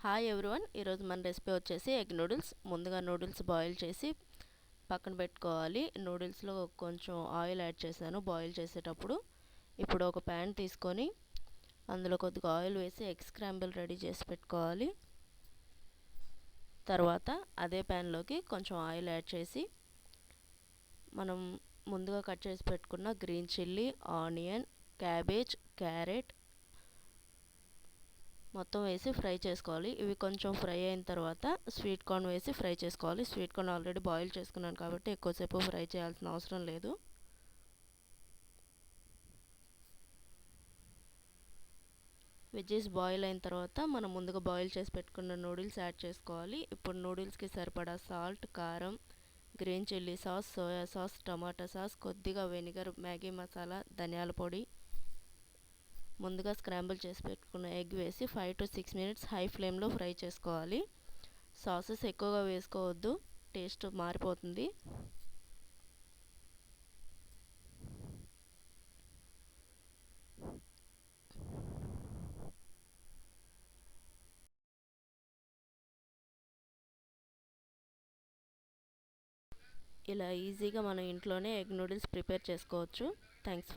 Hi everyone, ఈరోజు మన recipe వచ్చేసి ఎగ్ నూడిల్స్. ముందుగా నూడిల్స్ బాయిల్ చేసి పక్కన పెట్టుకోవాలి. నూడిల్స్లో కొంచెం ఆయిల్ యాడ్ చేశాను బాయిల్ చేసేటప్పుడు. ఇప్పుడు ఒక ప్యాన్ తీసుకొని అందులో కొద్దిగా ఆయిల్ వేసి ఎగ్ స్క్రాంబుల్ రెడీ చేసి పెట్టుకోవాలి. తర్వాత అదే ప్యాన్లోకి కొంచెం ఆయిల్ యాడ్ చేసి మనం ముందుగా కట్ చేసి పెట్టుకున్న green chilli, onion, cabbage, carrot మొత్తం వేసి ఫ్రై చేసుకోవాలి. ఇవి కొంచెం ఫ్రై అయిన తర్వాత స్వీట్ కార్న్ వేసి ఫ్రై చేసుకోవాలి. స్వీట్ కార్న్ ఆల్రెడీ బాయిల్ చేసుకున్నాను కాబట్టి ఎక్కువసేపు ఫ్రై చేయాల్సిన అవసరం లేదు. వెజ్జెస్ బాయిల్ అయిన తర్వాత మనం ముందుగా బాయిల్ చేసి పెట్టుకున్న నూడిల్స్ యాడ్ చేసుకోవాలి. ఇప్పుడు నూడిల్స్కి సరిపడా సాల్ట్, కారం, green chilli sauce, soya sauce, టమాటా సాస్, కొద్దిగా వెనిగర్, మ్యాగీ మసాలా, ధనియాల పొడి, ముందుగా స్క్రాంబుల్ చేసి పెట్టుకున్న ఎగ్ వేసి 5 to 6 minutes హై ఫ్లేమ్లో ఫ్రై చేసుకోవాలి. సాసెస్ ఎక్కువగా వేసుకోవద్దు, టేస్ట్ మారిపోతుంది. ఇలా ఈజీగా మనం ఇంట్లోనే ఎగ్ నూడిల్స్ ప్రిపేర్ చేసుకోవచ్చు. థ్యాంక్స్.